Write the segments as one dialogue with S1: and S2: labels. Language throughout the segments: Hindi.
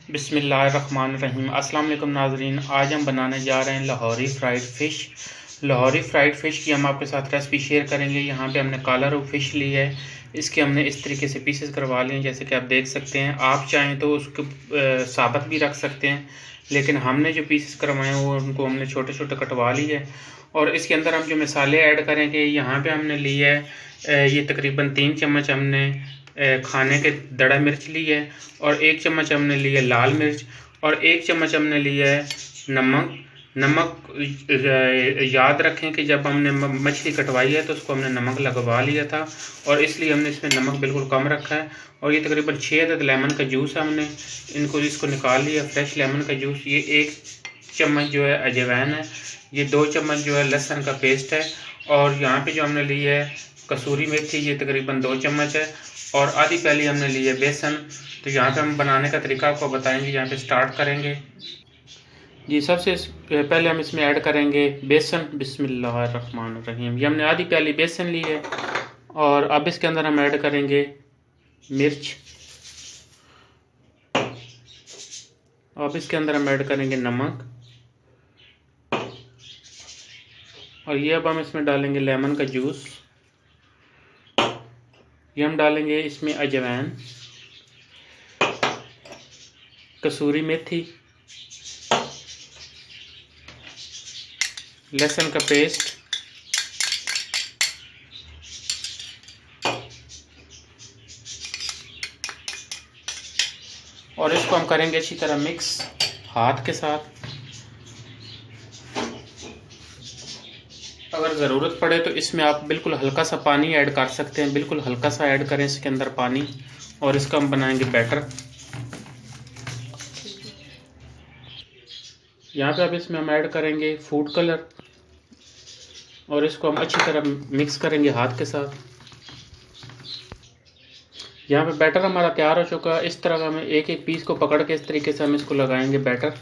S1: बिस्मिल्लाहिर्रहमानिर्रहीम। अस्सलाम वालेकुम नाज़रीन, आज हम बनाने जा रहे हैं Lahori fried fish. Lahori fried fish की हम आपके साथ रेसिपी शेयर करेंगे। यहाँ पे हमने कालर और फ़िश ली है, इसके हमने इस तरीके से पीसेस करवा लिए हैं जैसे कि आप देख सकते हैं। आप चाहें तो उसको साबुत भी रख सकते हैं, लेकिन हमने जो पीसेस करवाए हैं वो उनको हमने छोटे छोटे कटवा लिए है। और इसके अंदर हम जो मसाले ऐड करेंगे, यहाँ पे हमने लिया है ये तकरीबन 3 चम्मच हमने खाने के दड़ा मिर्च ली है, और 1 चम्मच हमने लिया लाल मिर्च, और 1 चम्मच हमने लिया है नमक। याद रखें कि जब हमने मछली कटवाई है तो उसको हमने नमक लगवा लिया था, और इसलिए हमने इसमें नमक बिल्कुल कम रखा है। और ये तकरीबन 6 अदद लेमन का जूस है, हमने इसको निकाल लिया, फ्रेश लेमन का जूस। ये 1 चम्मच जो है अजवाइन है, ये 2 चम्मच जो है लहसुन का पेस्ट है, और यहाँ पे जो हमने ली है कसूरी मेथी, ये तकरीबन 2 चम्मच है, और आधी प्याली हमने ली है बेसन। तो यहाँ पे हम बनाने का तरीका आपको बताएंगे। यहाँ पे स्टार्ट करेंगे जी। सबसे पहले हम इसमें ऐड करेंगे बेसन। बिस्मिल्लाहिर्रहमानिर्रहीम। ये हमने आधी प्याली बेसन ली है, और अब इसके अंदर हम ऐड करेंगे मिर्च। अब इसके अंदर हम ऐड करेंगे नमक, और ये अब हम इसमें डालेंगे लेमन का जूस। ये हम डालेंगे इसमें अजवाइन, कसूरी मेथी, लहसुन का पेस्ट, और इसको हम करेंगे अच्छी तरह मिक्स हाथ के साथ। अगर ज़रूरत पड़े तो इसमें आप बिल्कुल हल्का सा पानी ऐड कर सकते हैं, बिल्कुल हल्का सा ऐड करें इसके अंदर पानी, और इसका हम बनाएंगे बैटर। यहाँ पे अब इसमें हम ऐड करेंगे फूड कलर, और इसको हम अच्छी तरह मिक्स करेंगे हाथ के साथ। यहाँ पे बैटर हमारा तैयार हो चुका है। इस तरह हमें एक एक पीस को पकड़ के इस तरीके से हम इसको लगाएंगे बैटर,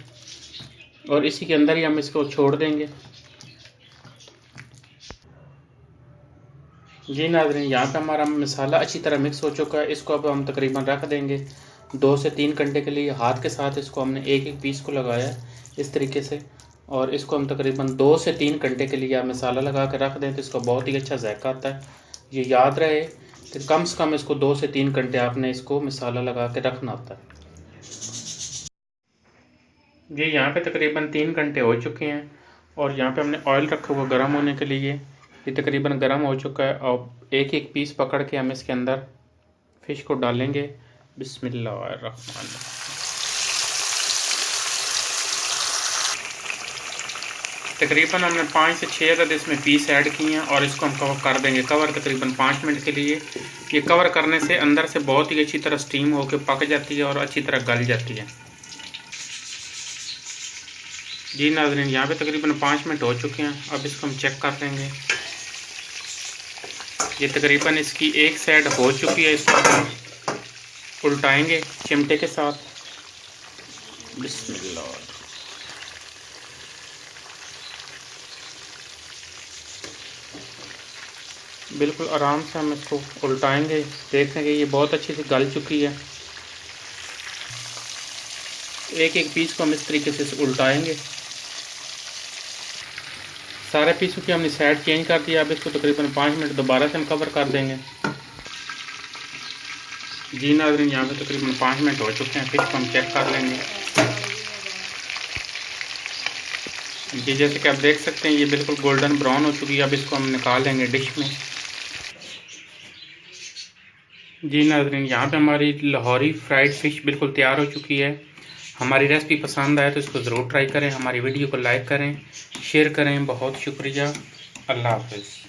S1: और इसी के अंदर ही हम इसको छोड़ देंगे जी। नाज़रीन, यहाँ पे हमारा मसाला अच्छी तरह मिक्स हो चुका है। इसको अब हम तकरीबन रख देंगे 2 से 3 घंटे के लिए। हाथ के साथ इसको हमने एक एक पीस को लगाया इस तरीके से, और इसको हम तकरीबन 2 से 3 घंटे के लिए आप मसाला लगा कर रख दें तो इसका बहुत ही अच्छा जायका आता है। ये याद रहे कि कम से कम इसको 2 से 3 घंटे आपने इसको मसाला लगा के रखना होता है जी। यहाँ पे तकरीबन 3 घंटे हो चुके हैं, और यहाँ पे हमने ऑयल रखा हुआ गर्म होने के लिए। ये तकरीबन गर्म हो चुका है, और एक एक पीस पकड़ के हम इसके अंदर फ़िश को डालेंगे। बिस्मिल्लाहिर्रहमानिर्रहीम। तकरीबन हमने 5 से 6 अदद इसमें पीस ऐड किए हैं, और इसको हम कवर कर देंगे कवर तकरीबन 5 मिनट के लिए। ये कवर करने से अंदर से बहुत ही अच्छी तरह स्टीम होकर पक जाती है और अच्छी तरह गल जाती है जी। नाज़रीन, यहाँ पे तकरीबन 5 मिनट हो चुके हैं। अब इसको हम चेक कर लेंगे। ये तकरीबन इसकी एक साइड हो चुकी है, इसको हम उल्टाएंगे चिमटे के साथ। बिस्मिल्लाह। बिल्कुल आराम से हम इसको उल्टाएंगे। देखेंगे ये बहुत अच्छी से गल चुकी है। एक एक पीस को हम इस तरीके से उल्टाएंगे। सारे पीसों की हमने साइड चेंज कर दिया। अब इसको तकरीबन 5 मिनट दोबारा से हम कवर कर देंगे जी। नाज़रीन, यहाँ पे तकरीबन 5 मिनट हो चुके हैं। फिश को हम चेक कर लेंगे जी। जैसे कि आप देख सकते हैं ये बिल्कुल गोल्डन ब्राउन हो चुकी है। अब इसको हम निकाल लेंगे डिश में जी। नाज़रीन, यहाँ पे हमारी लाहौरी फ्राइड फ़िश बिल्कुल तैयार हो चुकी है। हमारी रेसिपी पसंद आए तो इसको ज़रूर ट्राई करें। हमारी वीडियो को लाइक करें, शेयर करें। बहुत शुक्रिया। अल्लाह हाफ़िज़।